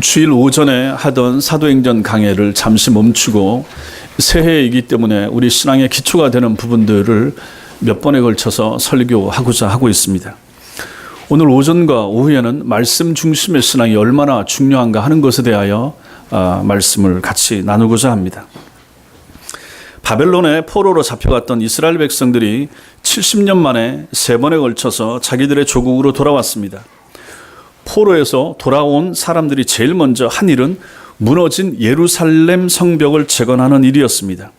주일 오전에 하던 사도행전 강해를 잠시 멈추고 새해이기 때문에 우리 신앙의 기초가 되는 부분들을 몇 번에 걸쳐서 설교하고자 하고 있습니다. 오늘 오전과 오후에는 말씀 중심의 신앙이 얼마나 중요한가 하는 것에 대하여 말씀을 같이 나누고자 합니다. 바벨론에 포로로 잡혀갔던 이스라엘 백성들이 70년 만에 3번에 걸쳐서 자기들의 조국으로 돌아왔습니다. 포로에서 돌아온 사람들이 제일 먼저 한 일은 무너진 예루살렘 성벽을 재건하는 일이었습니다.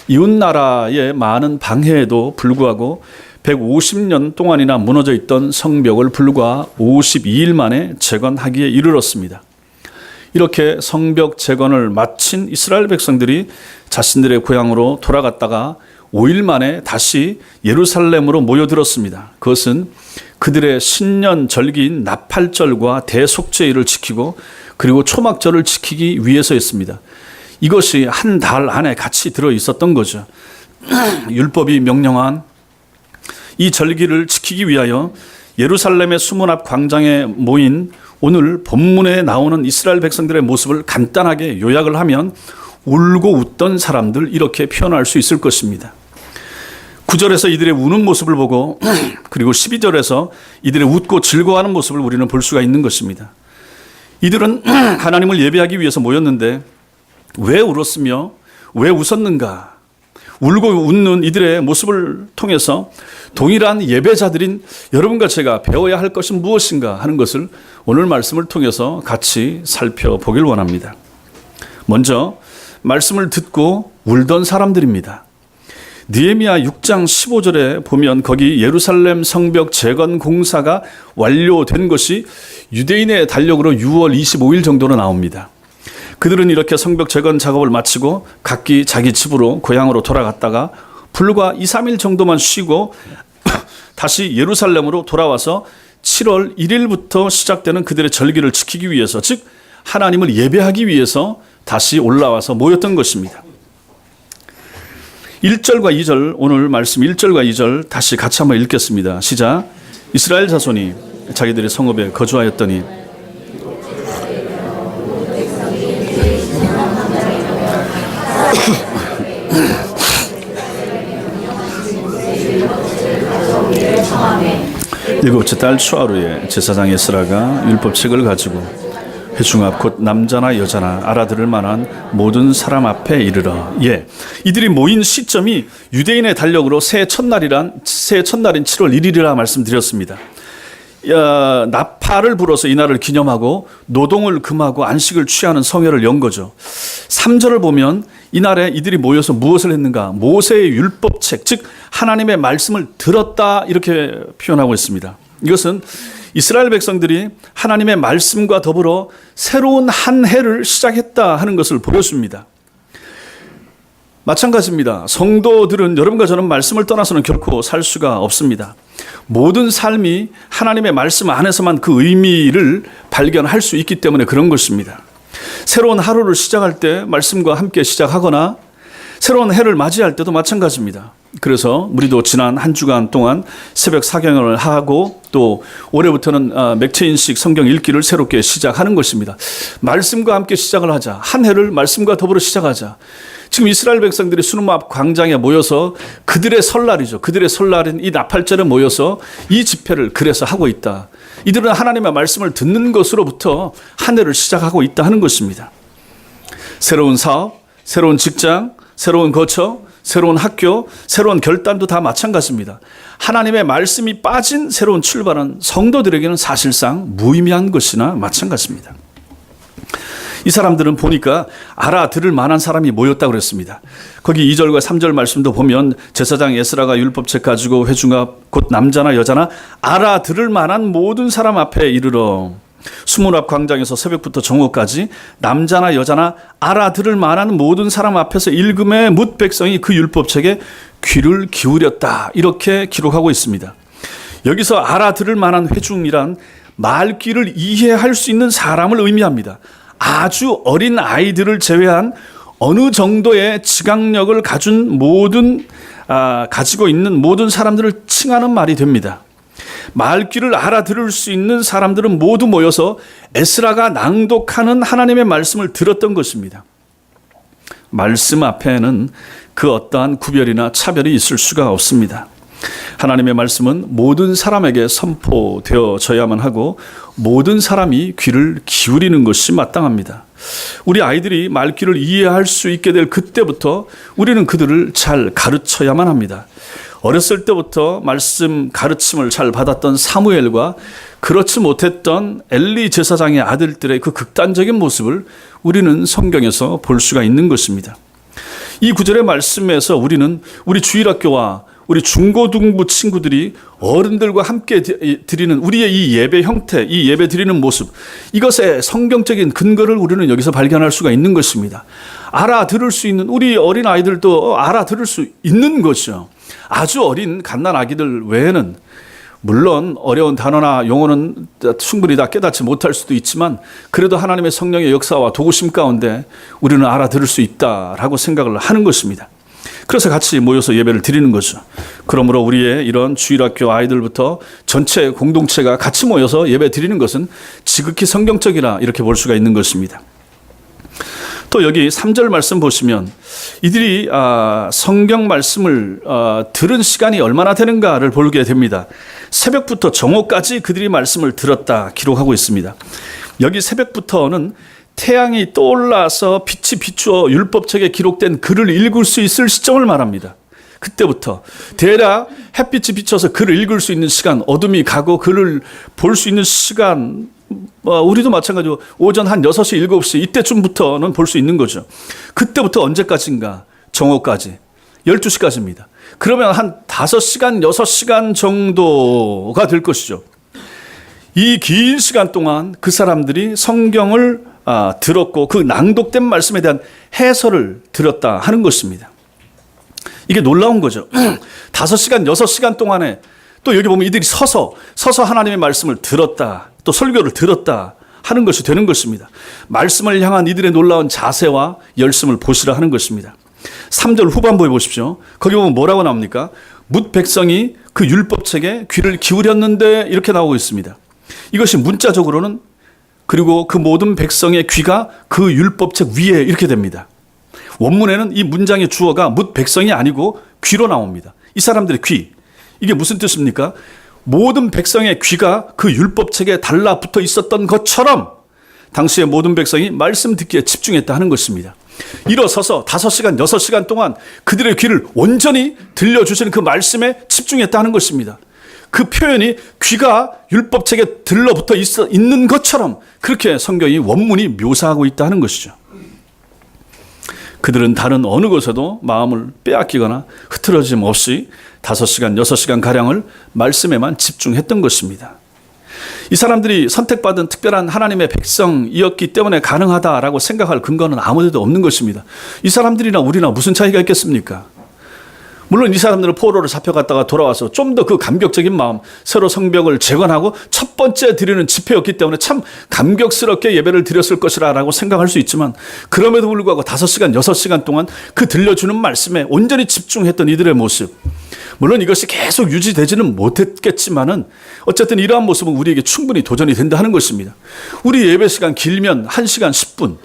이웃나라의 많은 방해에도 불구하고 150년 동안이나 무너져 있던 성벽을 불과 52일 만에 재건하기에 이르렀습니다. 이렇게 성벽 재건을 마친 이스라엘 백성들이 자신들의 고향으로 돌아갔다가 5일 만에 다시 예루살렘으로 모여들었습니다. 그것은 그들의 신년 절기인 나팔절과 대속죄일을 지키고 그리고 초막절을 지키기 위해서였습니다. 이것이 한 달 안에 같이 들어 있었던 거죠. 율법이 명령한 이 절기를 지키기 위하여 예루살렘의 수문 앞 광장에 모인 오늘 본문에 나오는 이스라엘 백성들의 모습을 간단하게 요약을 하면 울고 웃던 사람들, 이렇게 표현할 수 있을 것입니다. 9절에서 이들의 우는 모습을 보고 그리고 12절에서 이들의 웃고 즐거워하는 모습을 우리는 볼 수가 있는 것입니다. 이들은 하나님을 예배하기 위해서 모였는데 왜 울었으며 왜 웃었는가? 울고 웃는 이들의 모습을 통해서 동일한 예배자들인 여러분과 제가 배워야 할 것은 무엇인가 하는 것을 오늘 말씀을 통해서 같이 살펴보길 원합니다. 먼저 말씀을 듣고 울던 사람들입니다. 느헤미야 6장 15절에 보면 거기 예루살렘 성벽 재건 공사가 완료된 것이 유대인의 달력으로 6월 25일 정도로 나옵니다. 그들은 이렇게 성벽 재건 작업을 마치고 각기 자기 집으로 고향으로 돌아갔다가 불과 2, 3일 정도만 쉬고 다시 예루살렘으로 돌아와서 7월 1일부터 시작되는 그들의 절기를 지키기 위해서, 즉 하나님을 예배하기 위해서 다시 올라와서 모였던 것입니다. 1절과 2절, 오늘 말씀 1절과 2절 다시 같이 한번 읽겠습니다. 시작. 이스라엘 자손이 자기들의 성읍에 거주하였더니 일곱째 달 추하루에 제사장 에스라가 율법책을 가지고 회중 앞 곧 남자나 여자나 알아들을 만한 모든 사람 앞에 이르러. 이들이 모인 시점이 유대인의 달력으로 새해 첫날인 7월 1일이라 말씀드렸습니다. 나팔을 불어서 이날을 기념하고 노동을 금하고 안식을 취하는 성회를 연 거죠. 3절을 보면 이날에 이들이 모여서 무엇을 했는가? 모세의 율법책, 즉 하나님의 말씀을 들었다, 이렇게 표현하고 있습니다. 이것은 이스라엘 백성들이 하나님의 말씀과 더불어 새로운 한 해를 시작했다 하는 것을 보여줍니다. 마찬가지입니다. 성도들은 여러분과 저는 말씀을 떠나서는 결코 살 수가 없습니다. 모든 삶이 하나님의 말씀 안에서만 그 의미를 발견할 수 있기 때문에 그런 것입니다. 새로운 하루를 시작할 때 말씀과 함께 시작하거나 새로운 해를 맞이할 때도 마찬가지입니다. 그래서 우리도 지난 한 주간 동안 새벽 사경을 하고 또 올해부터는 몇 체인씩 성경 읽기를 새롭게 시작하는 것입니다. 말씀과 함께 시작을 하자. 한 해를 말씀과 더불어 시작하자. 지금 이스라엘 백성들이 수문 앞 광장에 모여서 그들의 설날이죠. 그들의 설날인 이 나팔절에 모여서 이 집회를 그래서 하고 있다. 이들은 하나님의 말씀을 듣는 것으로부터 한 해를 시작하고 있다 하는 것입니다. 새로운 사업, 새로운 직장, 새로운 거처, 새로운 학교, 새로운 결단도 다 마찬가지입니다. 하나님의 말씀이 빠진 새로운 출발은 성도들에게는 사실상 무의미한 것이나 마찬가지입니다. 이 사람들은 보니까 알아들을 만한 사람이 모였다고 그랬습니다. 거기 2절과 3절 말씀도 보면 제사장 에스라가 율법책 가지고 회중 앞 곧 남자나 여자나 알아들을 만한 모든 사람 앞에 이르러. 수문 앞 광장에서 새벽부터 정오까지 남자나 여자나 알아들을 만한 모든 사람 앞에서 읽음에 뭇 백성이 그 율법책에 귀를 기울였다, 이렇게 기록하고 있습니다. 여기서 알아들을 만한 회중이란 말귀를 이해할 수 있는 사람을 의미합니다. 아주 어린 아이들을 제외한 어느 정도의 지각력을 가지고 있는 모든 사람들을 칭하는 말이 됩니다. 말귀를 알아들을 수 있는 사람들은 모두 모여서 에스라가 낭독하는 하나님의 말씀을 들었던 것입니다. 말씀 앞에는 그 어떠한 구별이나 차별이 있을 수가 없습니다. 하나님의 말씀은 모든 사람에게 선포되어져야만 하고 모든 사람이 귀를 기울이는 것이 마땅합니다. 우리 아이들이 말귀를 이해할 수 있게 될 그때부터 우리는 그들을 잘 가르쳐야만 합니다. 어렸을 때부터 말씀 가르침을 잘 받았던 사무엘과 그렇지 못했던 엘리 제사장의 아들들의 그 극단적인 모습을 우리는 성경에서 볼 수가 있는 것입니다. 이 구절의 말씀에서 우리는 우리 주일학교와 우리 중고등부 친구들이 어른들과 함께 드리는 우리의 이 예배 형태, 이 예배 드리는 모습, 이것의 성경적인 근거를 우리는 여기서 발견할 수가 있는 것입니다. 알아들을 수 있는 우리 어린 아이들도 알아들을 수 있는 것이죠. 아주 어린 갓난 아기들 외에는 물론 어려운 단어나 용어는 충분히 다 깨닫지 못할 수도 있지만 그래도 하나님의 성령의 역사와 도구심 가운데 우리는 알아들을 수 있다라고 생각을 하는 것입니다. 그래서 같이 모여서 예배를 드리는 거죠. 그러므로 우리의 이런 주일학교 아이들부터 전체 공동체가 같이 모여서 예배 드리는 것은 지극히 성경적이라 이렇게 볼 수가 있는 것입니다. 또 여기 3절 말씀 보시면 이들이 성경 말씀을 들은 시간이 얼마나 되는가를 보게 됩니다. 새벽부터 정오까지 그들이 말씀을 들었다 기록하고 있습니다. 여기 새벽부터는 태양이 떠올라서 빛이 비추어 율법책에 기록된 글을 읽을 수 있을 시점을 말합니다. 그때부터 대략 햇빛이 비춰서 글을 읽을 수 있는 시간, 어둠이 가고 글을 볼 수 있는 시간, 우리도 마찬가지로 오전 한 6시, 7시 이때쯤부터는 볼 수 있는 거죠. 그때부터 언제까지인가? 정오까지, 12시까지입니다. 그러면 한 5시간, 6시간 정도가 될 것이죠. 이 긴 시간 동안 그 사람들이 성경을 들었고 그 낭독된 말씀에 대한 해설을 들었다 하는 것입니다. 이게 놀라운 거죠. 5시간, 6시간 동안에 또 여기 보면 이들이 서서 하나님의 말씀을 들었다, 또 설교를 들었다 하는 것이 되는 것입니다. 말씀을 향한 이들의 놀라운 자세와 열심을 보시라 하는 것입니다. 3절 후반부에 보십시오. 거기 보면 뭐라고 나옵니까? 뭇 백성이 그 율법책에 귀를 기울였는데 이렇게 나오고 있습니다. 이것이 문자적으로는 그리고 그 모든 백성의 귀가 그 율법책 위에 이렇게 됩니다. 원문에는 이 문장의 주어가 뭇 백성이 아니고 귀로 나옵니다. 이 사람들의 귀. 이게 무슨 뜻입니까? 모든 백성의 귀가 그 율법책에 달라붙어 있었던 것처럼 당시의 모든 백성이 말씀 듣기에 집중했다 하는 것입니다. 일어서서 5시간, 6시간 동안 그들의 귀를 온전히 들려주시는 그 말씀에 집중했다 하는 것입니다. 그 표현이 귀가 율법책에 들러붙어 있는 것처럼 그렇게 성경이 원문이 묘사하고 있다 하는 것이죠. 그들은 다른 어느 것에도 마음을 빼앗기거나 흐트러짐 없이 5시간, 6시간 가량을 말씀에만 집중했던 것입니다. 이 사람들이 선택받은 특별한 하나님의 백성이었기 때문에 가능하다라고 생각할 근거는 아무데도 없는 것입니다. 이 사람들이나 우리나 무슨 차이가 있겠습니까? 물론 이 사람들은 포로로 잡혀갔다가 돌아와서 좀 더 그 감격적인 마음, 새로 성벽을 재건하고 첫 번째 드리는 집회였기 때문에 참 감격스럽게 예배를 드렸을 것이라고 생각할 수 있지만 그럼에도 불구하고 5시간, 6시간 동안 그 들려주는 말씀에 온전히 집중했던 이들의 모습, 물론 이것이 계속 유지되지는 못했겠지만은 어쨌든 이러한 모습은 우리에게 충분히 도전이 된다 하는 것입니다. 우리 예배 시간 길면 1시간 10분,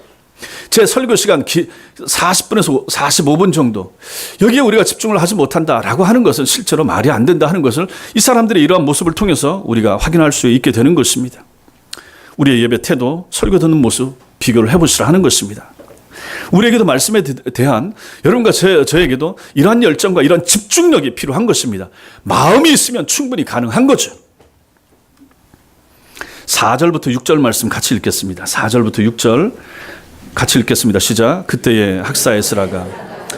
제 설교 시간 40분에서 45분 정도, 여기에 우리가 집중을 하지 못한다라고 하는 것은 실제로 말이 안 된다 하는 것을 이 사람들의 이러한 모습을 통해서 우리가 확인할 수 있게 되는 것입니다. 우리의 예배 태도, 설교 듣는 모습 비교를 해보시라 하는 것입니다. 우리에게도 말씀에 대한 여러분과 저에게도 이러한 열정과 이러한 집중력이 필요한 것입니다. 마음이 있으면 충분히 가능한 거죠. 4절부터 6절 말씀 같이 읽겠습니다. 4절부터 6절 같이 읽겠습니다. 시작. 그때에 학사 에스라가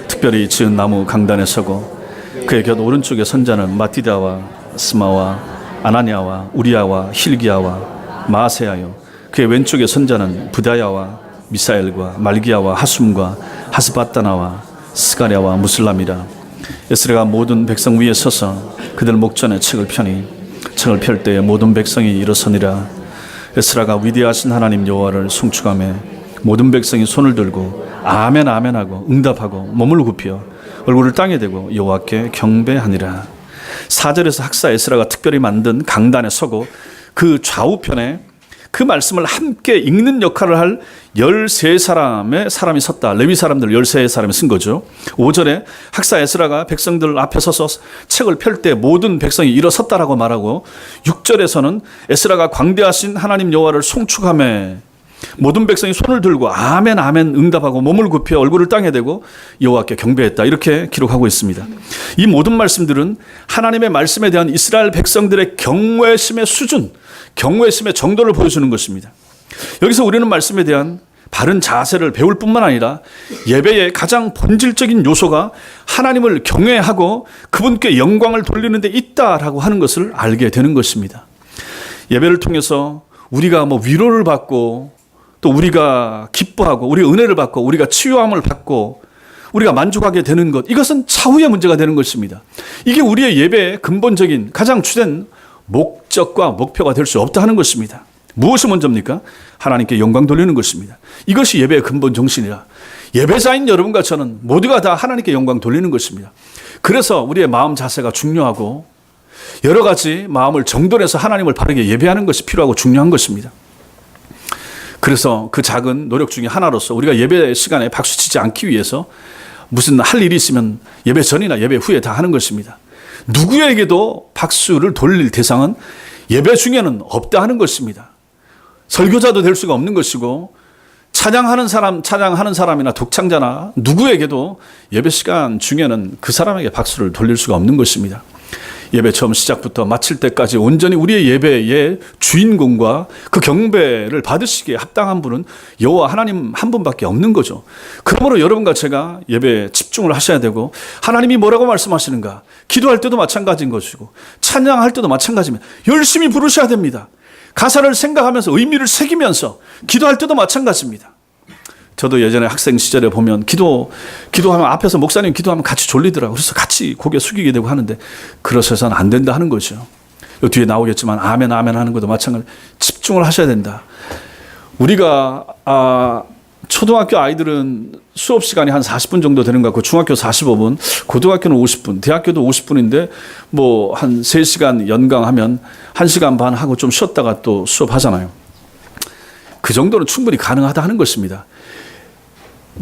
특별히 지은 나무 강단에 서고 그의 곁 오른쪽에 선자는 마티다와 스마와 아나니아와 우리아와 힐기야와 마아세야요, 그의 왼쪽에 선자는 부다야와 미사엘과 말기야와 하숨과 하스바다나와 스가랴와 무슬람이라. 에스라가 모든 백성 위에 서서 그들 목전에 책을 펴니 책을 펼 때에 모든 백성이 일어서니라. 에스라가 위대하신 하나님 여호와를 송축하며 모든 백성이 손을 들고 아멘 아멘 하고 응답하고 몸을 굽혀 얼굴을 땅에 대고 여호와께 경배하니라. 4절에서 학사 에스라가 특별히 만든 강단에 서고 그 좌우편에 그 말씀을 함께 읽는 역할을 할 13사람의 사람이 섰다. 레위 사람들 13사람이 쓴 거죠. 5절에 학사 에스라가 백성들 앞에 서서 책을 펼 때 모든 백성이 일어섰다라고 말하고 6절에서는 에스라가 광대하신 하나님 여호와를 송축하며 모든 백성이 손을 들고 아멘 아멘 응답하고 몸을 굽혀 얼굴을 땅에 대고 여호와께 경배했다. 이렇게 기록하고 있습니다. 이 모든 말씀들은 하나님의 말씀에 대한 이스라엘 백성들의 경외심의 수준, 경외심의 정도를 보여주는 것입니다. 여기서 우리는 말씀에 대한 바른 자세를 배울 뿐만 아니라 예배의 가장 본질적인 요소가 하나님을 경외하고 그분께 영광을 돌리는 데 있다라고 하는 것을 알게 되는 것입니다. 예배를 통해서 우리가 위로를 받고 또 우리가 기뻐하고 우리가 은혜를 받고 우리가 치유함을 받고 우리가 만족하게 되는 것, 이것은 차후의 문제가 되는 것입니다. 이게 우리의 예배의 근본적인 가장 주된 목적과 목표가 될 수 없다 하는 것입니다. 무엇이 먼저입니까? 하나님께 영광 돌리는 것입니다. 이것이 예배의 근본 정신이라 예배자인 여러분과 저는 모두가 다 하나님께 영광 돌리는 것입니다. 그래서 우리의 마음 자세가 중요하고 여러 가지 마음을 정돈해서 하나님을 바르게 예배하는 것이 필요하고 중요한 것입니다. 그래서 그 작은 노력 중에 하나로서 우리가 예배 시간에 박수치지 않기 위해서 무슨 할 일이 있으면 예배 전이나 예배 후에 다 하는 것입니다. 누구에게도 박수를 돌릴 대상은 예배 중에는 없다 하는 것입니다. 설교자도 될 수가 없는 것이고 찬양하는 사람이나 독창자나 누구에게도 예배 시간 중에는 그 사람에게 박수를 돌릴 수가 없는 것입니다. 예배 처음 시작부터 마칠 때까지 온전히 우리의 예배의 주인공과 그 경배를 받으시기에 합당한 분은 여호와 하나님 한 분밖에 없는 거죠. 그러므로 여러분과 제가 예배에 집중을 하셔야 되고 하나님이 뭐라고 말씀하시는가, 기도할 때도 마찬가지인 것이고 찬양할 때도 마찬가지입니다. 열심히 부르셔야 됩니다. 가사를 생각하면서 의미를 새기면서 기도할 때도 마찬가지입니다. 저도 예전에 학생 시절에 보면 기도하면 앞에서 목사님 기도하면 같이 졸리더라고요. 그래서 같이 고개 숙이게 되고 하는데 그러셔서는 안 된다 하는 거죠. 뒤에 나오겠지만 아멘 아멘 하는 것도 마찬가지. 집중을 하셔야 된다. 우리가 초등학교 아이들은 수업 시간이 한 40분 정도 되는 것 같고 중학교 45분, 고등학교는 50분, 대학교도 50분인데 한 3시간 연강하면 1시간 반 하고 좀 쉬었다가 또 수업하잖아요. 그 정도는 충분히 가능하다 하는 것입니다.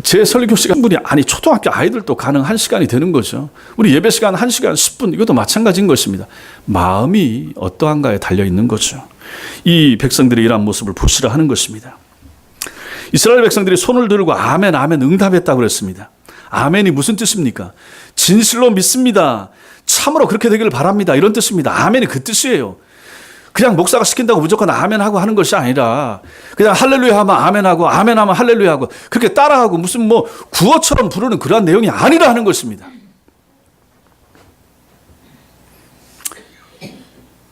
제 설교 시간 충분히 초등학교 아이들도 가능한 시간이 되는 거죠. 우리 예배 시간 1시간 10분 이것도 마찬가지인 것입니다. 마음이 어떠한가에 달려 있는 거죠. 이 백성들이 이러한 모습을 보시라 하는 것입니다. 이스라엘 백성들이 손을 들고 아멘 아멘 응답했다고 그랬습니다. 아멘이 무슨 뜻입니까? 진실로 믿습니다. 참으로 그렇게 되기를 바랍니다. 이런 뜻입니다. 아멘이 그 뜻이에요. 그냥 목사가 시킨다고 무조건 아멘하고 하는 것이 아니라 그냥 할렐루야 하면 아멘하고 아멘하면 할렐루야 하고 그렇게 따라하고 무슨 구어처럼 부르는 그러한 내용이 아니라 하는 것입니다.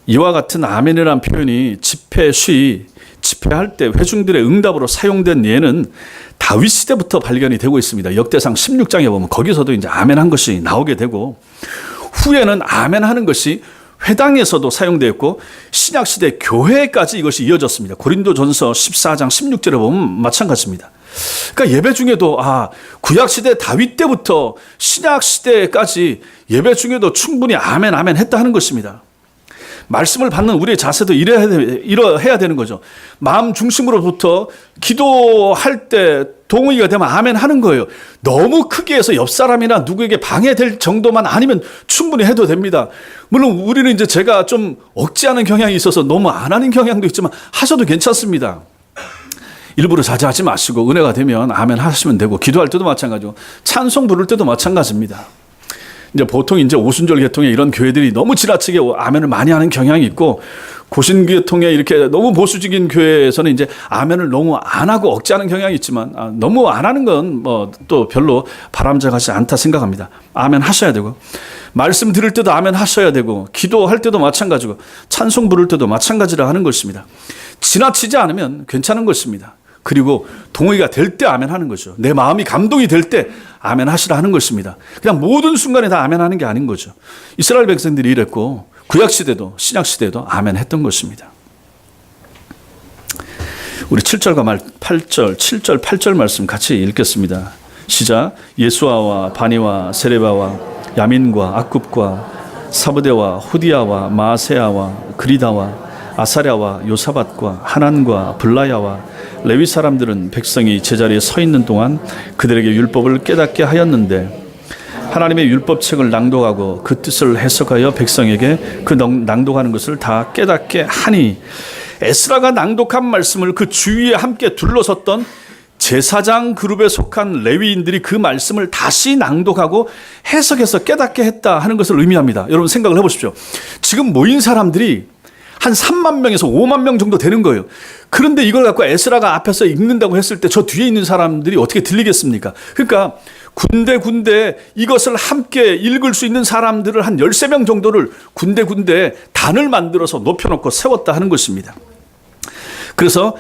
이와 같은 아멘이라는 표현이 집회할 때 회중들의 응답으로 사용된 예는 다윗 시대부터 발견이 되고 있습니다. 역대상 16장에 보면 거기서도 이제 아멘한 것이 나오게 되고 후에는 아멘하는 것이 회당에서도 사용되었고 신약시대 교회까지 이것이 이어졌습니다. 고린도전서 14장 16절에 보면 마찬가지입니다. 그러니까 예배 중에도 구약시대 다윗 때부터 신약시대까지 예배 중에도 충분히 아멘 아멘 했다 하는 것입니다. 말씀을 받는 우리의 자세도 이러해야 되는 거죠. 마음 중심으로부터 기도할 때 동의가 되면 아멘 하는 거예요. 너무 크게 해서 옆 사람이나 누구에게 방해될 정도만 아니면 충분히 해도 됩니다. 물론 우리는 이제 제가 좀 억지하는 경향이 있어서 너무 안 하는 경향도 있지만 하셔도 괜찮습니다. 일부러 자제하지 마시고 은혜가 되면 아멘 하시면 되고 기도할 때도 마찬가지고 찬송 부를 때도 마찬가지입니다. 이제 보통 이제 오순절 계통의 이런 교회들이 너무 지나치게 아멘을 많이 하는 경향이 있고 고신 계통의 이렇게 너무 보수적인 교회에서는 이제 아멘을 너무 안 하고 억지하는 경향이 있지만 너무 안 하는 건 또 별로 바람직하지 않다 생각합니다. 아멘 하셔야 되고 말씀 들을 때도 아멘 하셔야 되고 기도할 때도 마찬가지고 찬송 부를 때도 마찬가지라 하는 것입니다. 지나치지 않으면 괜찮은 것입니다. 그리고 동의가 될 때 아멘 하는 거죠. 내 마음이 감동이 될 때 아멘 하시라 하는 것입니다. 그냥 모든 순간에 다 아멘 하는 게 아닌 거죠. 이스라엘 백성들이 이랬고 구약시대도 신약시대도 아멘 했던 것입니다. 우리 7절과 8절, 7절, 8절 말씀 같이 읽겠습니다. 시작. 예수아와 바니와 세레바와 야민과 악굽과 사브대와 후디야와 마세야와 그리다와 아사랴와 요사밧과 하난과 블라야와 레위 사람들은 백성이 제자리에 서 있는 동안 그들에게 율법을 깨닫게 하였는데 하나님의 율법책을 낭독하고 그 뜻을 해석하여 백성에게 그 낭독하는 것을 다 깨닫게 하니, 에스라가 낭독한 말씀을 그 주위에 함께 둘러섰던 제사장 그룹에 속한 레위인들이 그 말씀을 다시 낭독하고 해석해서 깨닫게 했다 하는 것을 의미합니다. 여러분 생각을 해보십시오. 지금 모인 사람들이 한 3만 명에서 5만 명 정도 되는 거예요. 그런데 이걸 갖고 에스라가 앞에서 읽는다고 했을 때 저 뒤에 있는 사람들이 어떻게 들리겠습니까? 그러니까 군데 이것을 함께 읽을 수 있는 사람들을 한 13명 정도를 군데 단을 만들어서 높여놓고 세웠다 하는 것입니다. 그래서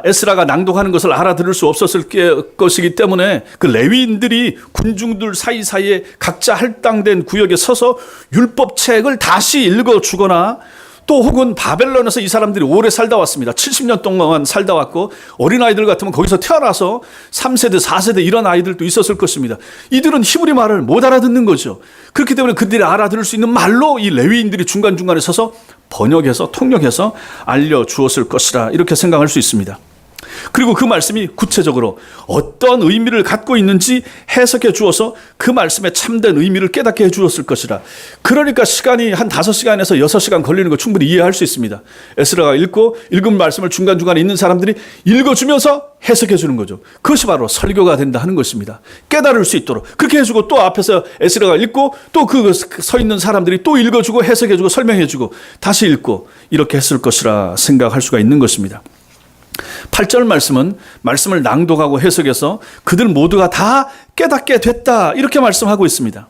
에스라가 낭독하는 것을 알아들을 수 없었을 것이기 때문에 그 레위인들이 군중들 사이사이에 각자 할당된 구역에 서서 율법책을 다시 읽어주거나, 또 혹은 바벨론에서 이 사람들이 오래 살다 왔습니다. 70년 동안 살다 왔고, 어린아이들 같으면 거기서 태어나서 3세대 4세대 이런 아이들도 있었을 것입니다. 이들은 히브리 말을 못 알아듣는 거죠. 그렇기 때문에 그들이 알아들을 수 있는 말로 이 레위인들이 중간중간에 서서 번역해서 통역해서 알려주었을 것이라, 이렇게 생각할 수 있습니다. 그리고 그 말씀이 구체적으로 어떤 의미를 갖고 있는지 해석해 주어서 그 말씀의 참된 의미를 깨닫게 해 주었을 것이라. 그러니까 시간이 한 5시간에서 6시간 걸리는 거 충분히 이해할 수 있습니다. 에스라가 읽은 말씀을 중간중간에 있는 사람들이 읽어주면서 해석해 주는 거죠. 그것이 바로 설교가 된다 하는 것입니다. 깨달을 수 있도록 그렇게 해주고, 또 앞에서 에스라가 읽고 또 그 서 있는 사람들이 또 읽어주고 해석해주고 설명해주고 다시 읽고, 이렇게 했을 것이라 생각할 수가 있는 것입니다. 8절 말씀은 말씀을 낭독하고 해석해서 그들 모두가 다 깨닫게 됐다, 이렇게 말씀하고 있습니다.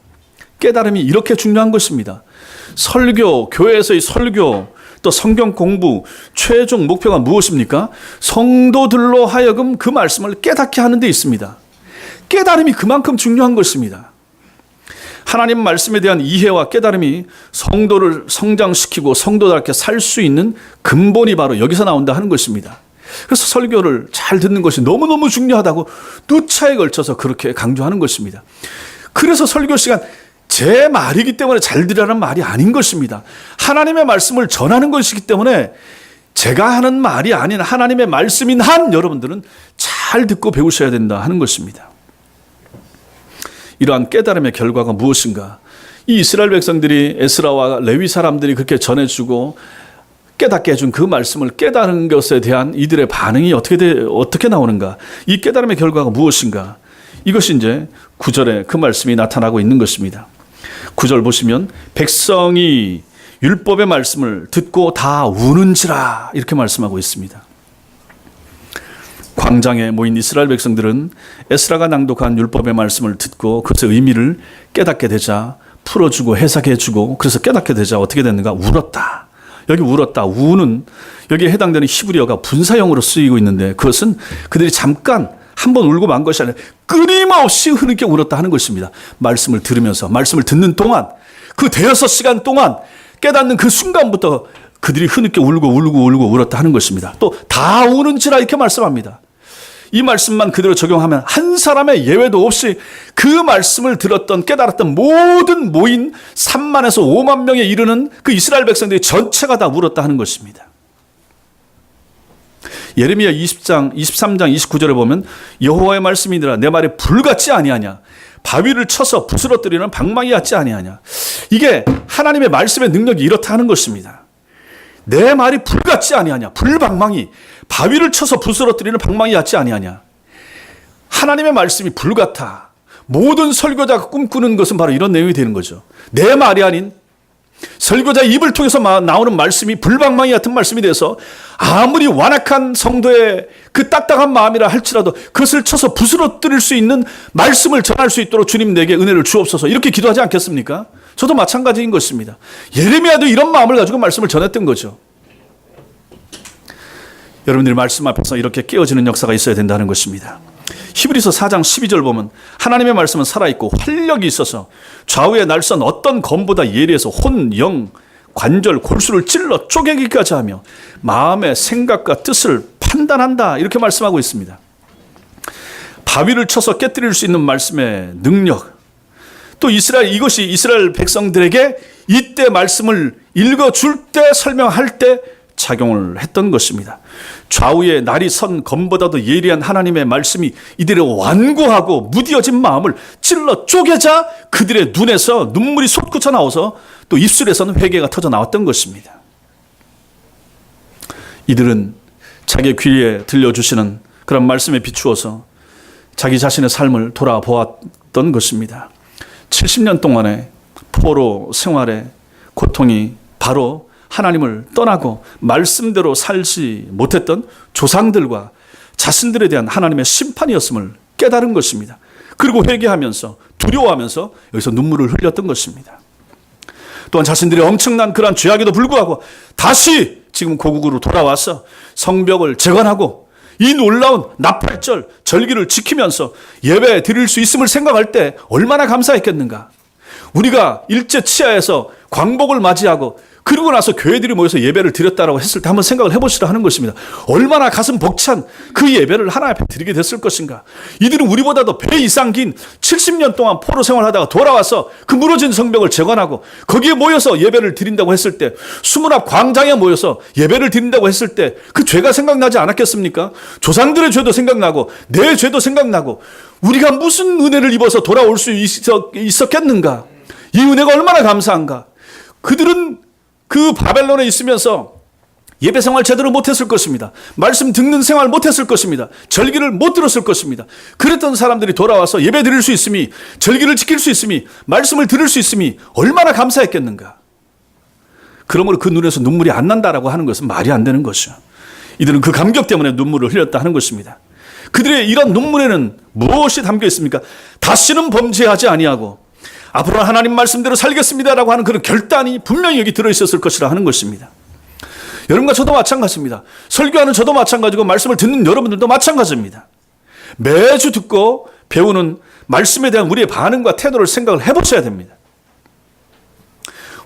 깨달음이 이렇게 중요한 것입니다. 설교, 교회에서의 설교, 또 성경 공부 최종 목표가 무엇입니까? 성도들로 하여금 그 말씀을 깨닫게 하는 데 있습니다. 깨달음이 그만큼 중요한 것입니다. 하나님 말씀에 대한 이해와 깨달음이 성도를 성장시키고 성도답게 살 수 있는 근본이 바로 여기서 나온다 하는 것입니다. 그래서 설교를 잘 듣는 것이 너무너무 중요하다고 누차에 걸쳐서 그렇게 강조하는 것입니다. 그래서 설교 시간, 제 말이기 때문에 잘 들으라는 말이 아닌 것입니다. 하나님의 말씀을 전하는 것이기 때문에 제가 하는 말이 아닌 하나님의 말씀인 한 여러분들은 잘 듣고 배우셔야 된다 하는 것입니다. 이러한 깨달음의 결과가 무엇인가? 이 이스라엘 백성들이, 에스라와 레위 사람들이 그렇게 전해주고 깨닫게 해준 그 말씀을 깨달은 것에 대한 이들의 반응이 어떻게 나오는가? 이 깨달음의 결과가 무엇인가? 이것이 이제 9절에 그 말씀이 나타나고 있는 것입니다. 9절 보시면 백성이 율법의 말씀을 듣고 다 우는지라, 이렇게 말씀하고 있습니다. 광장에 모인 이스라엘 백성들은 에스라가 낭독한 율법의 말씀을 듣고 그것의 의미를 깨닫게 되자 풀어주고 해석해주고, 그래서 깨닫게 되자 어떻게 됐는가? 울었다. 여기 울었다. 우는 여기에 해당되는 히브리어가 분사형으로 쓰이고 있는데, 그것은 그들이 잠깐 한번 울고 만 것이 아니라 끊임없이 흐르게 울었다 하는 것입니다. 말씀을 들으면서, 말씀을 듣는 동안, 그 대여섯 시간 동안 깨닫는 그 순간부터 그들이 흐느껴 울고 울었다 하는 것입니다. 또 다 우는지라, 이렇게 말씀합니다. 이 말씀만 그대로 적용하면 한 사람의 예외도 없이 그 말씀을 들었던, 깨달았던 모든 모인 3만에서 5만 명에 이르는 그 이스라엘 백성들이 전체가 다 울었다 하는 것입니다. 예레미야 23장 29절에 보면 여호와의 말씀이니라 내 말이 불같지 아니하냐, 바위를 쳐서 부스러뜨리는 방망이 같지 아니하냐. 이게 하나님의 말씀의 능력이 이렇다 하는 것입니다. 내 말이 불같지 아니하냐, 불방망이, 바위를 쳐서 부스러뜨리는 방망이 같지 아니하냐. 하나님의 말씀이 불같아. 모든 설교자가 꿈꾸는 것은 바로 이런 내용이 되는 거죠. 내 말이 아닌 설교자의 입을 통해서 나오는 말씀이 불방망이 같은 말씀이 돼서 아무리 완악한 성도의 그 딱딱한 마음이라 할지라도 그것을 쳐서 부스러뜨릴 수 있는 말씀을 전할 수 있도록 주님 내게 은혜를 주옵소서, 이렇게 기도하지 않겠습니까? 저도 마찬가지인 것입니다. 예레미야도 이런 마음을 가지고 말씀을 전했던 거죠. 여러분들이 말씀 앞에서 이렇게 깨어지는 역사가 있어야 된다는 것입니다. 히브리서 4장 12절 보면 하나님의 말씀은 살아있고 활력이 있어서 좌우에 날선 어떤 검보다 예리해서 혼, 영, 관절, 골수를 찔러 쪼개기까지 하며 마음의 생각과 뜻을 판단한다, 이렇게 말씀하고 있습니다. 바위를 쳐서 깨뜨릴 수 있는 말씀의 능력, 또 이것이 이스라엘 백성들에게 이때 말씀을 읽어줄 때, 설명할 때 작용을 했던 것입니다. 좌우에 날이 선 검보다도 예리한 하나님의 말씀이 이들의 완고하고 무디어진 마음을 찔러 쪼개자 그들의 눈에서 눈물이 솟구쳐 나와서 또 입술에서는 회개가 터져 나왔던 것입니다. 이들은 자기 귀에 들려주시는 그런 말씀에 비추어서 자기 자신의 삶을 돌아보았던 것입니다. 70년 동안의 포로 생활의 고통이 바로 하나님을 떠나고 말씀대로 살지 못했던 조상들과 자신들에 대한 하나님의 심판이었음을 깨달은 것입니다. 그리고 회개하면서 두려워하면서 여기서 눈물을 흘렸던 것입니다. 또한 자신들이 엄청난 그러한 죄악에도 불구하고 다시 지금 고국으로 돌아와서 성벽을 재건하고 이 놀라운 나팔절 절기를 지키면서 예배 드릴 수 있음을 생각할 때 얼마나 감사했겠는가. 우리가 일제 치하에서 광복을 맞이하고 그러고 나서 교회들이 모여서 예배를 드렸다라고 했을 때 한번 생각을 해보시라 하는 것입니다. 얼마나 가슴 벅찬 그 예배를 하나님 앞에 드리게 됐을 것인가. 이들은 우리보다도 배 이상 긴 70년 동안 포로 생활하다가 돌아와서 그 무너진 성벽을 재건하고 거기에 모여서 예배를 드린다고 했을 때, 수문 앞 광장에 모여서 예배를 드린다고 했을 때 그 죄가 생각나지 않았겠습니까? 조상들의 죄도 생각나고 내 죄도 생각나고 우리가 무슨 은혜를 입어서 돌아올 수 있었겠는가. 이 은혜가 얼마나 감사한가. 그들은 그 바벨론에 있으면서 예배 생활 제대로 못했을 것입니다. 말씀 듣는 생활 못했을 것입니다. 절기를 못 들었을 것입니다. 그랬던 사람들이 돌아와서 예배 드릴 수 있음이, 절기를 지킬 수 있음이, 말씀을 들을 수 있음이 얼마나 감사했겠는가. 그러므로 그 눈에서 눈물이 안 난다라고 하는 것은 말이 안 되는 것이죠. 이들은 그 감격 때문에 눈물을 흘렸다 하는 것입니다. 그들의 이런 눈물에는 무엇이 담겨 있습니까? 다시는 범죄하지 아니하고 앞으로는 하나님 말씀대로 살겠습니다라고 하는 그런 결단이 분명히 여기 들어있었을 것이라 하는 것입니다. 여러분과 저도 마찬가지입니다. 설교하는 저도 마찬가지고 말씀을 듣는 여러분들도 마찬가지입니다. 매주 듣고 배우는 말씀에 대한 우리의 반응과 태도를 생각을 해보셔야 됩니다.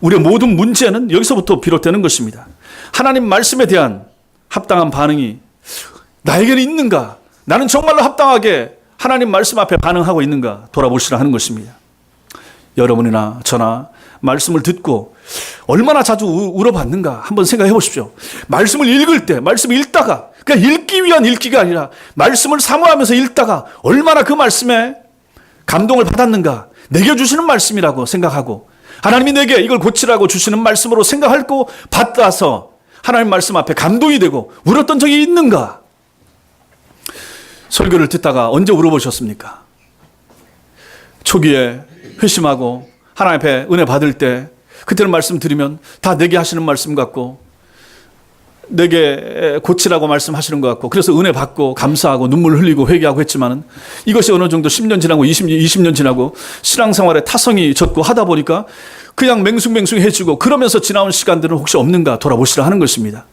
우리의 모든 문제는 여기서부터 비롯되는 것입니다. 하나님 말씀에 대한 합당한 반응이 나에게는 있는가? 나는 정말로 합당하게 하나님 말씀 앞에 반응하고 있는가? 돌아보시라 하는 것입니다. 여러분이나 저나 말씀을 듣고 얼마나 자주 울어봤는가 한번 생각해 보십시오. 말씀을 읽을 때, 말씀을 읽다가 그냥 읽기 위한 읽기가 아니라 말씀을 사모하면서 읽다가 얼마나 그 말씀에 감동을 받았는가. 내게 주시는 말씀이라고 생각하고 하나님이 내게 이걸 고치라고 주시는 말씀으로 생각하고 받아서 하나님 말씀 앞에 감동이 되고 울었던 적이 있는가. 설교를 듣다가 언제 울어보셨습니까? 초기에 회심하고 하나님 앞에 은혜 받을 때 그때는 말씀 드리면 다 내게 하시는 말씀 같고 내게 고치라고 말씀하시는 것 같고 그래서 은혜 받고 감사하고 눈물 흘리고 회개하고 했지만은 이것이 어느 정도 10년 지나고 20년 지나고 신앙생활에 타성이 젖고 하다 보니까 그냥 맹숭맹숭해지고 그러면서 지나온 시간들은 혹시 없는가 돌아보시라 하는 것입니다.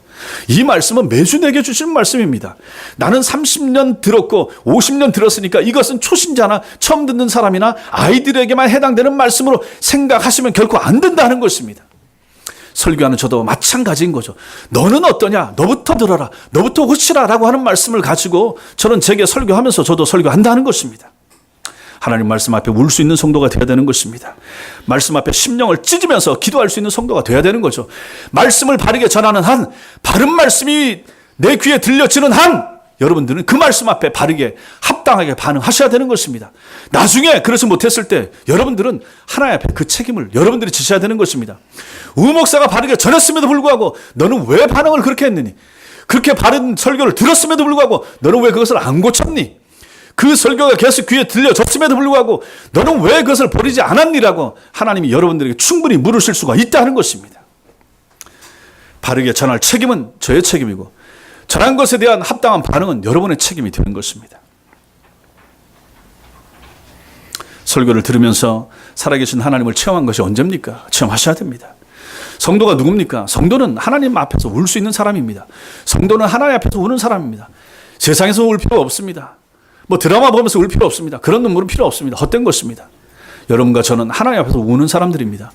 이 말씀은 매주 내게 주시는 말씀입니다. 나는 30년 들었고 50년 들었으니까 이것은 초신자나 처음 듣는 사람이나 아이들에게만 해당되는 말씀으로 생각하시면 결코 안 된다는 것입니다. 설교하는 저도 마찬가지인 거죠. 너는 어떠냐? 너부터 들어라. 너부터 고치라 라고 하는 말씀을 가지고 저는 제게 설교하면서 저도 설교한다는 것입니다. 하나님 말씀 앞에 울 수 있는 성도가 되어야 되는 것입니다. 말씀 앞에 심령을 찢으면서 기도할 수 있는 성도가 되어야 되는 거죠. 말씀을 바르게 전하는 한, 바른 말씀이 내 귀에 들려지는 한, 여러분들은 그 말씀 앞에 바르게 합당하게 반응하셔야 되는 것입니다. 나중에 그러지 못했을 때 여러분들은 하나님 앞에 그 책임을 여러분들이 지셔야 되는 것입니다. 우목사가 바르게 전했음에도 불구하고 너는 왜 반응을 그렇게 했느니? 그렇게 바른 설교를 들었음에도 불구하고 너는 왜 그것을 안 고쳤니? 그 설교가 계속 귀에 들려졌음에도 불구하고 너는 왜 그것을 버리지 않았니라고 하나님이 여러분들에게 충분히 물으실 수가 있다는 것입니다. 바르게 전할 책임은 저의 책임이고 전한 것에 대한 합당한 반응은 여러분의 책임이 되는 것입니다. 설교를 들으면서 살아계신 하나님을 체험한 것이 언제입니까? 체험하셔야 됩니다. 성도가 누굽니까? 성도는 하나님 앞에서 울 수 있는 사람입니다. 성도는 하나님 앞에서 우는 사람입니다. 세상에서 울 필요 없습니다. 뭐 드라마 보면서 울 필요 없습니다. 그런 눈물은 필요 없습니다. 헛된 것입니다. 여러분과 저는 하나님 앞에서 우는 사람들입니다.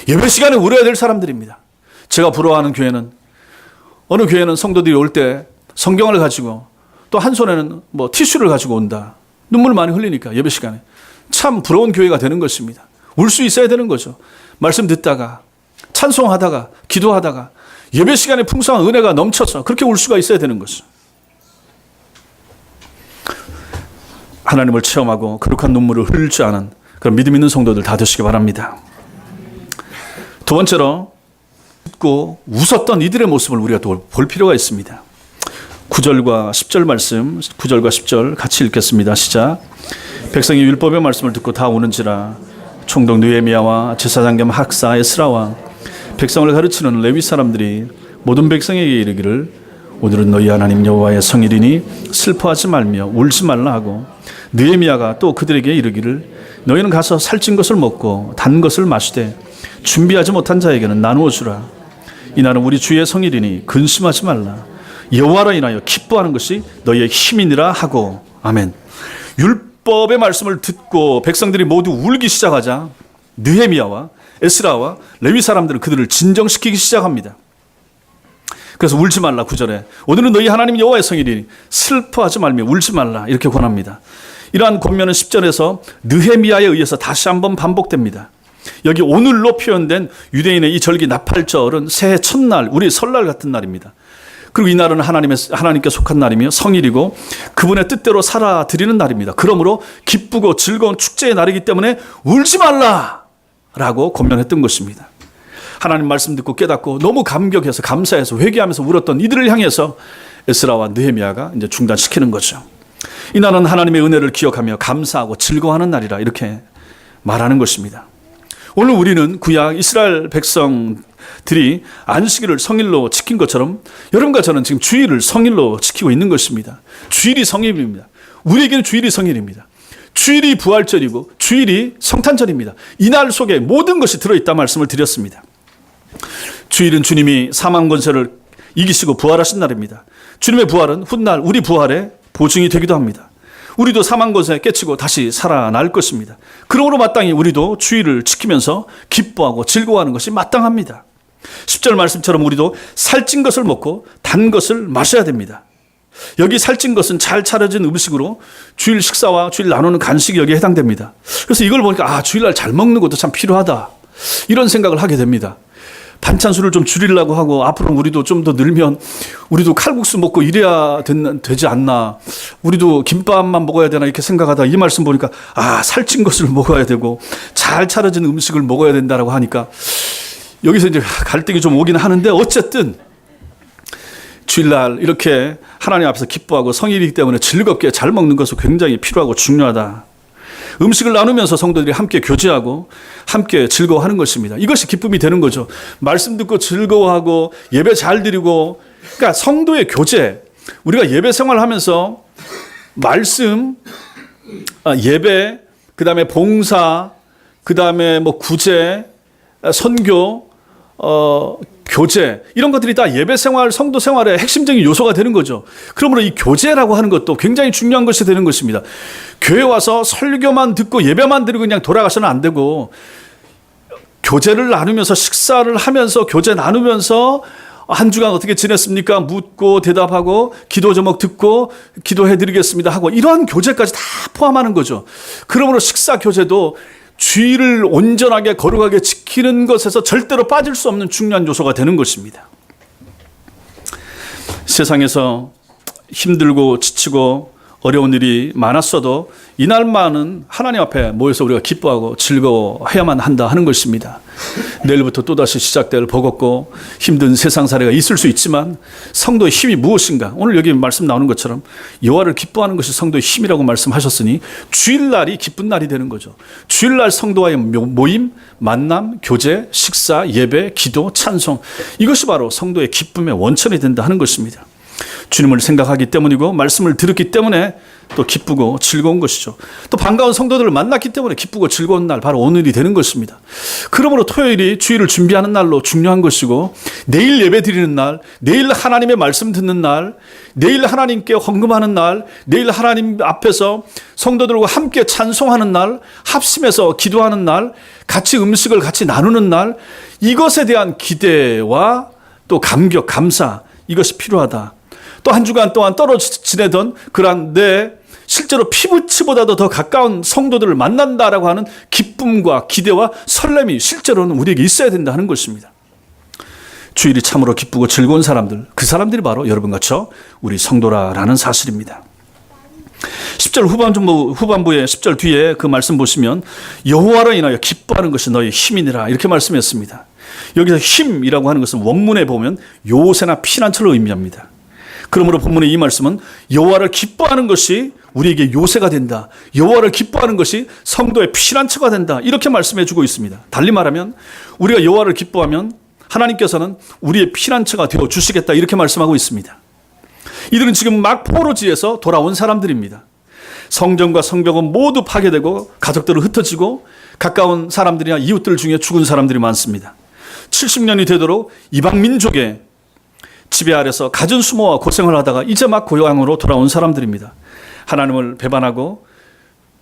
예배 시간에 울어야 될 사람들입니다. 제가 부러워하는 교회는 어느 교회는 성도들이 올 때 성경을 가지고 또 한 손에는 뭐 티슈를 가지고 온다. 눈물 많이 흘리니까 예배 시간에 참 부러운 교회가 되는 것입니다. 울 수 있어야 되는 거죠. 말씀 듣다가, 찬송하다가, 기도하다가, 예배 시간에 풍성한 은혜가 넘쳐서 그렇게 울 수가 있어야 되는 거죠. 하나님을 체험하고 거룩한 눈물을 흘릴 줄 아는 그런 믿음 있는 성도들 다 되시기 바랍니다. 두 번째로, 웃고 웃었던 이들의 모습을 우리가 또 볼 필요가 있습니다. 9절과 10절 말씀, 9절과 10절 같이 읽겠습니다. 시작. 백성이 율법의 말씀을 듣고 다 우는지라. 총독 느헤미야와 제사장 겸 학사 에스라와 백성을 가르치는 레위 사람들이 모든 백성에게 이르기를 오늘은 너희 하나님 여호와의 성일이니 슬퍼하지 말며 울지 말라 하고, 느헤미야가 또 그들에게 이르기를 너희는 가서 살찐 것을 먹고 단 것을 마시되 준비하지 못한 자에게는 나누어 주라. 이날은 우리 주의 성일이니 근심하지 말라. 여호와로 인하여 기뻐하는 것이 너희의 힘이니라 하고. 아멘. 율법의 말씀을 듣고 백성들이 모두 울기 시작하자 느헤미야와 에스라와 레위 사람들은 그들을 진정시키기 시작합니다. 그래서 울지 말라. 9절에 오늘은 너희 하나님 여호와의 성일이니 슬퍼하지 말며 울지 말라 이렇게 권합니다. 이러한 권면은 10절에서 느헤미야에 의해서 다시 한번 반복됩니다. 여기 오늘로 표현된 유대인의 이 절기 나팔절은 새해 첫날, 우리 설날 같은 날입니다. 그리고 이 날은 하나님께 속한 날이며 성일이고 그분의 뜻대로 살아드리는 날입니다. 그러므로 기쁘고 즐거운 축제의 날이기 때문에 울지 말라라고 권면했던 것입니다. 하나님 말씀 듣고 깨닫고 너무 감격해서 감사해서 회개하면서 울었던 이들을 향해서 에스라와 느헤미야가 이제 중단시키는 거죠. 이 날은 하나님의 은혜를 기억하며 감사하고 즐거워하는 날이라 이렇게 말하는 것입니다. 오늘 우리는 구약 이스라엘 백성들이 안식일을 성일로 지킨 것처럼 여러분과 저는 지금 주일을 성일로 지키고 있는 것입니다. 주일이 성일입니다. 우리에게는 주일이 성일입니다. 주일이 부활절이고 주일이 성탄절입니다. 이 날 속에 모든 것이 들어있다 말씀을 드렸습니다. 주일은 주님이 사망 권세를 이기시고 부활하신 날입니다. 주님의 부활은 훗날 우리 부활의 보증이 되기도 합니다. 우리도 사망 권세에 깨치고 다시 살아날 것입니다. 그러므로 마땅히 우리도 주일을 지키면서 기뻐하고 즐거워하는 것이 마땅합니다. 10절 말씀처럼 우리도 살찐 것을 먹고 단 것을 마셔야 됩니다. 여기 살찐 것은 잘 차려진 음식으로 주일 식사와 주일 나누는 간식이 여기에 해당됩니다. 그래서 이걸 보니까 주일날 잘 먹는 것도 참 필요하다 이런 생각을 하게 됩니다. 반찬수를 좀 줄이려고 하고 앞으로 우리도 좀 더 늘면 우리도 칼국수 먹고 이래야 되지 않나, 우리도 김밥만 먹어야 되나 이렇게 생각하다 이 말씀 보니까 살찐 것을 먹어야 되고 잘 차려진 음식을 먹어야 된다라고 하니까 여기서 이제 갈등이 좀 오긴 하는데, 어쨌든 주일날 이렇게 하나님 앞에서 기뻐하고 성일이기 때문에 즐겁게 잘 먹는 것은 굉장히 필요하고 중요하다. 음식을 나누면서 성도들이 함께 교제하고 함께 즐거워하는 것입니다. 이것이 기쁨이 되는 거죠. 말씀 듣고 즐거워하고 예배 잘 드리고, 그러니까 성도의 교제, 우리가 예배 생활하면서 말씀, 예배, 그 다음에 봉사, 그 다음에 뭐 구제, 선교, 교제, 이런 것들이 다 예배 생활, 성도 생활의 핵심적인 요소가 되는 거죠. 그러므로 이 교제라고 하는 것도 굉장히 중요한 것이 되는 것입니다. 교회 와서 설교만 듣고 예배만 드리고 그냥 돌아가서는 안 되고, 교제를 나누면서 식사를 하면서 교제 나누면서 한 주간 어떻게 지냈습니까? 묻고 대답하고 기도 제목 듣고 기도해 드리겠습니다 하고, 이러한 교제까지 다 포함하는 거죠. 그러므로 식사 교제도 주의를 온전하게 거룩하게 지키는 것에서 절대로 빠질 수 없는 중요한 요소가 되는 것입니다. 세상에서 힘들고 지치고 어려운 일이 많았어도 이날만은 하나님 앞에 모여서 우리가 기뻐하고 즐거워해야만 한다 하는 것입니다. 내일부터 또다시 시작될 버겁고 힘든 세상살이가 있을 수 있지만 성도의 힘이 무엇인가? 오늘 여기 말씀 나오는 것처럼 여호와를 기뻐하는 것이 성도의 힘이라고 말씀하셨으니 주일날이 기쁜 날이 되는 거죠. 주일날 성도와의 모임, 만남, 교제, 식사, 예배, 기도, 찬송, 이것이 바로 성도의 기쁨의 원천이 된다 하는 것입니다. 주님을 생각하기 때문이고 말씀을 들었기 때문에 또 기쁘고 즐거운 것이죠. 또 반가운 성도들을 만났기 때문에 기쁘고 즐거운 날, 바로 오늘이 되는 것입니다. 그러므로 토요일이 주일을 준비하는 날로 중요한 것이고, 내일 예배 드리는 날, 내일 하나님의 말씀 듣는 날, 내일 하나님께 헌금하는 날, 내일 하나님 앞에서 성도들과 함께 찬송하는 날, 합심해서 기도하는 날, 같이 음식을 같이 나누는 날, 이것에 대한 기대와 또 감격, 감사, 이것이 필요하다. 또 한 주간 동안 떨어져 지내던 그러한 내 실제로 피부치보다도 더 가까운 성도들을 만난다라고 하는 기쁨과 기대와 설렘이 실제로는 우리에게 있어야 된다 하는 것입니다. 주일이 참으로 기쁘고 즐거운 사람들, 그 사람들이 바로 여러분과 저 우리 성도라라는 사실입니다. 10절 후반부의 10절 뒤에 그 말씀 보시면 여호와로 인하여 기뻐하는 것이 너의 힘이니라 이렇게 말씀했습니다. 여기서 힘이라고 하는 것은 원문에 보면 요새나 피난처를 의미합니다. 그러므로 본문의 이 말씀은 여호와를 기뻐하는 것이 우리에게 요새가 된다. 여호와를 기뻐하는 것이 성도의 피난처가 된다. 이렇게 말씀해 주고 있습니다. 달리 말하면 우리가 여호와를 기뻐하면 하나님께서는 우리의 피난처가 되어 주시겠다. 이렇게 말씀하고 있습니다. 이들은 지금 막 포로지에서 돌아온 사람들입니다. 성전과 성벽은 모두 파괴되고 가족들은 흩어지고 가까운 사람들이나 이웃들 중에 죽은 사람들이 많습니다. 70년이 되도록 이방 민족의 지배 아래서 갖은 수모와 고생을 하다가 이제 막 고향으로 돌아온 사람들입니다. 하나님을 배반하고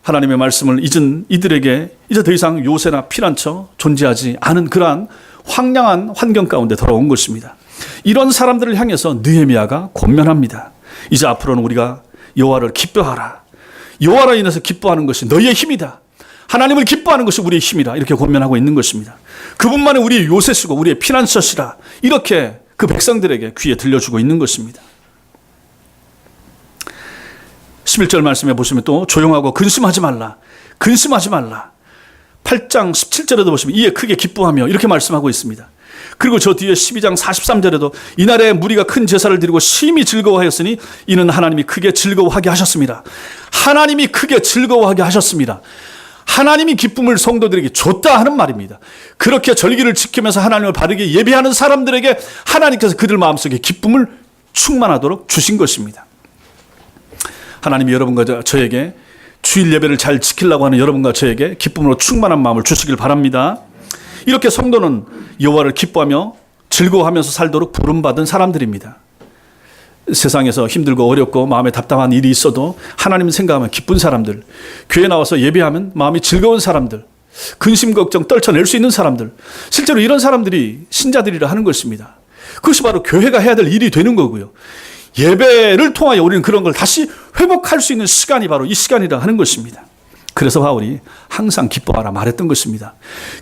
하나님의 말씀을 잊은 이들에게 이제 더 이상 요새나 피난처 존재하지 않은 그러한 황량한 환경 가운데 돌아온 것입니다. 이런 사람들을 향해서 느헤미야가 권면합니다. 이제 앞으로는 우리가 여호와를 기뻐하라. 여호와로 인해서 기뻐하는 것이 너희의 힘이다. 하나님을 기뻐하는 것이 우리의 힘이라 이렇게 권면하고 있는 것입니다. 그분만이 우리의 요새시고 우리의 피난처시라 이렇게 그 백성들에게 귀에 들려주고 있는 것입니다. 11절 말씀에 보시면 또 조용하고 근심하지 말라. 근심하지 말라. 8장 17절에도 보시면 이에 크게 기뻐하며 이렇게 말씀하고 있습니다. 그리고 저 뒤에 12장 43절에도 이날에 무리가 큰 제사를 드리고 심히 즐거워하였으니 이는 하나님이 크게 즐거워하게 하셨습니다. 하나님이 크게 즐거워하게 하셨습니다. 하나님이 기쁨을 성도들에게 줬다 하는 말입니다. 그렇게 절기를 지키면서 하나님을 바르게 예배하는 사람들에게 하나님께서 그들 마음속에 기쁨을 충만하도록 주신 것입니다. 하나님이 여러분과 저에게 주일 예배를 잘 지키려고 하는 여러분과 저에게 기쁨으로 충만한 마음을 주시길 바랍니다. 이렇게 성도는 여호와를 기뻐하며 즐거워하면서 살도록 부름받은 사람들입니다. 세상에서 힘들고 어렵고 마음에 답답한 일이 있어도 하나님 생각하면 기쁜 사람들, 교회 나와서 예배하면 마음이 즐거운 사람들, 근심 걱정 떨쳐낼 수 있는 사람들, 실제로 이런 사람들이 신자들이라 하는 것입니다. 그것이 바로 교회가 해야 될 일이 되는 거고요. 예배를 통하여 우리는 그런 걸 다시 회복할 수 있는 시간이 바로 이 시간이라 하는 것입니다. 그래서 바울이 항상 기뻐하라 말했던 것입니다.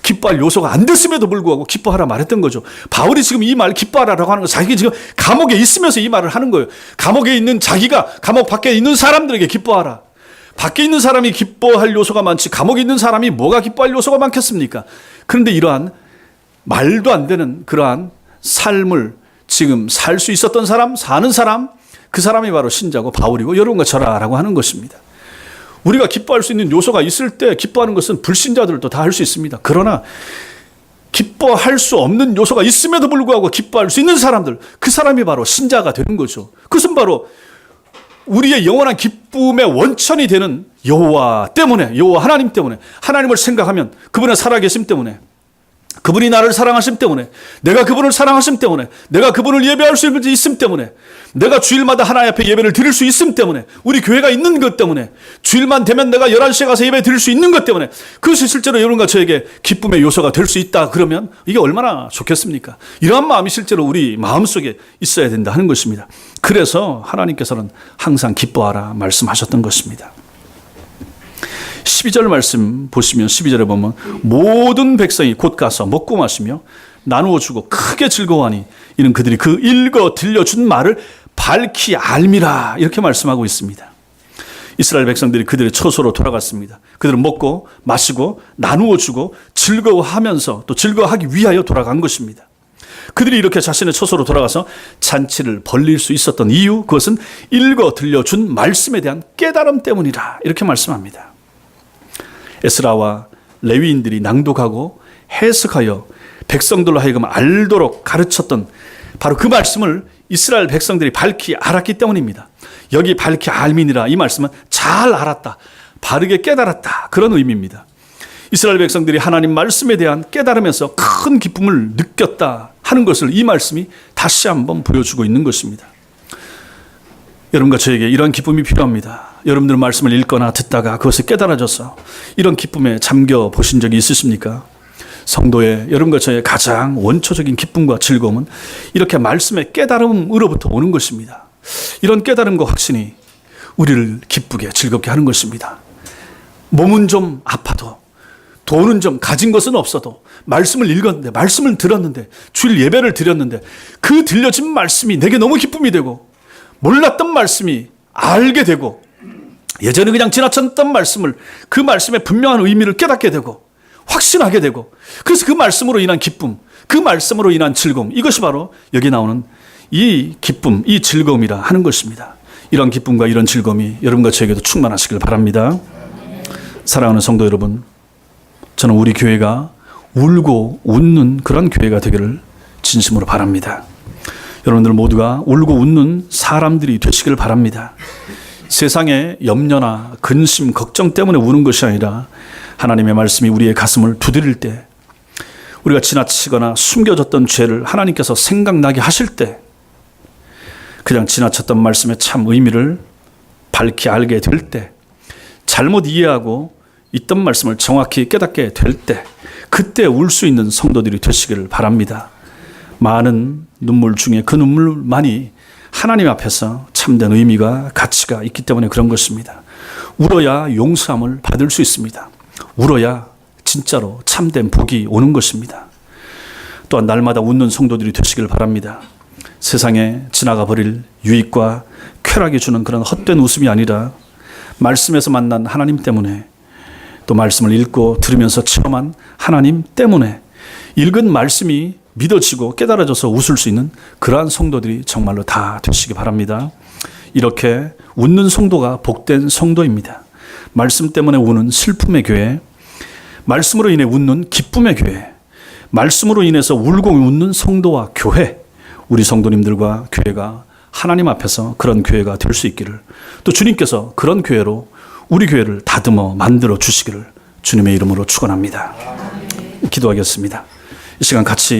기뻐할 요소가 안 됐음에도 불구하고 기뻐하라 말했던 거죠. 바울이 지금 이 말 기뻐하라라고 하는 건 자기가 지금 감옥에 있으면서 이 말을 하는 거예요. 감옥에 있는 자기가 감옥 밖에 있는 사람들에게 기뻐하라. 밖에 있는 사람이 기뻐할 요소가 많지 감옥에 있는 사람이 뭐가 기뻐할 요소가 많겠습니까? 그런데 이러한 말도 안 되는 그러한 삶을 지금 살 수 있었던 사람, 사는 사람, 그 사람이 바로 신자고 바울이고 여러분과 저라라고 하는 것입니다. 우리가 기뻐할 수 있는 요소가 있을 때 기뻐하는 것은 불신자들도 다 할 수 있습니다. 그러나 기뻐할 수 없는 요소가 있음에도 불구하고 기뻐할 수 있는 사람들, 그 사람이 바로 신자가 되는 거죠. 그것은 바로 우리의 영원한 기쁨의 원천이 되는 여호와 때문에, 여호와 하나님 때문에, 하나님을 생각하면 그분의 살아계심 때문에, 그분이 나를 사랑하심 때문에, 내가 그분을 사랑하심 때문에, 내가 그분을 예배할 수 있음 때문에, 내가 주일마다 하나님 앞에 예배를 드릴 수 있음 때문에, 우리 교회가 있는 것 때문에, 주일만 되면 내가 11시에 가서 예배 드릴 수 있는 것 때문에, 그것이 실제로 여러분과 저에게 기쁨의 요소가 될 수 있다 그러면 이게 얼마나 좋겠습니까? 이러한 마음이 실제로 우리 마음속에 있어야 된다 하는 것입니다. 그래서 하나님께서는 항상 기뻐하라 말씀하셨던 것입니다. 12절 말씀 보시면 12절에 보면 모든 백성이 곧 가서 먹고 마시며 나누어 주고 크게 즐거워하니 이는 그들이 그 읽어 들려준 말을 밝히 알미라 이렇게 말씀하고 있습니다. 이스라엘 백성들이 그들의 처소로 돌아갔습니다. 그들은 먹고 마시고 나누어 주고 즐거워하면서 또 즐거워하기 위하여 돌아간 것입니다. 그들이 이렇게 자신의 처소로 돌아가서 잔치를 벌릴 수 있었던 이유, 그것은 읽어 들려준 말씀에 대한 깨달음 때문이라 이렇게 말씀합니다. 에스라와 레위인들이 낭독하고 해석하여 백성들로 하여금 알도록 가르쳤던 바로 그 말씀을 이스라엘 백성들이 밝히 알았기 때문입니다. 여기 밝히 알미니라 이 말씀은 잘 알았다, 바르게 깨달았다 그런 의미입니다. 이스라엘 백성들이 하나님 말씀에 대한 깨달음에서 큰 기쁨을 느꼈다 하는 것을 이 말씀이 다시 한번 보여주고 있는 것입니다. 여러분과 저에게 이런 기쁨이 필요합니다. 여러분들 말씀을 읽거나 듣다가 그것을 깨달아져서 이런 기쁨에 잠겨 보신 적이 있으십니까? 성도의 여러분과 저의 가장 원초적인 기쁨과 즐거움은 이렇게 말씀의 깨달음으로부터 오는 것입니다. 이런 깨달음과 확신이 우리를 기쁘게 즐겁게 하는 것입니다. 몸은 좀 아파도, 돈은 좀 가진 것은 없어도, 말씀을 읽었는데, 말씀을 들었는데, 주일 예배를 드렸는데, 그 들려진 말씀이 내게 너무 기쁨이 되고, 몰랐던 말씀이 알게 되고, 예전에 그냥 지나쳤던 말씀을, 그 말씀의 분명한 의미를 깨닫게 되고 확신하게 되고, 그래서 그 말씀으로 인한 기쁨, 그 말씀으로 인한 즐거움, 이것이 바로 여기 나오는 이 기쁨, 이 즐거움이라 하는 것입니다. 이런 기쁨과 이런 즐거움이 여러분과 저에게도 충만하시길 바랍니다. 사랑하는 성도 여러분, 저는 우리 교회가 울고 웃는 그런 교회가 되기를 진심으로 바랍니다. 여러분들 모두가 울고 웃는 사람들이 되시길 바랍니다. 세상의 염려나 근심, 걱정 때문에 우는 것이 아니라 하나님의 말씀이 우리의 가슴을 두드릴 때, 우리가 지나치거나 숨겨졌던 죄를 하나님께서 생각나게 하실 때, 그냥 지나쳤던 말씀의 참 의미를 밝히 알게 될 때, 잘못 이해하고 있던 말씀을 정확히 깨닫게 될 때, 그때 울 수 있는 성도들이 되시기를 바랍니다. 많은 눈물 중에 그 눈물만이 하나님 앞에서 참된 의미가, 가치가 있기 때문에 그런 것입니다. 울어야 용서함을 받을 수 있습니다. 울어야 진짜로 참된 복이 오는 것입니다. 또한 날마다 웃는 성도들이 되시길 바랍니다. 세상에 지나가 버릴 유익과 쾌락이 주는 그런 헛된 웃음이 아니라 말씀에서 만난 하나님 때문에, 또 말씀을 읽고 들으면서 체험한 하나님 때문에 읽은 말씀이 믿어지고 깨달아져서 웃을 수 있는 그러한 성도들이 정말로 다 되시기 바랍니다. 이렇게 웃는 성도가 복된 성도입니다. 말씀 때문에 우는 슬픔의 교회, 말씀으로 인해 웃는 기쁨의 교회, 말씀으로 인해서 울고 웃는 성도와 교회, 우리 성도님들과 교회가 하나님 앞에서 그런 교회가 될 수 있기를, 또 주님께서 그런 교회로 우리 교회를 다듬어 만들어 주시기를 주님의 이름으로 축원합니다. 기도하겠습니다. 이 시간 같이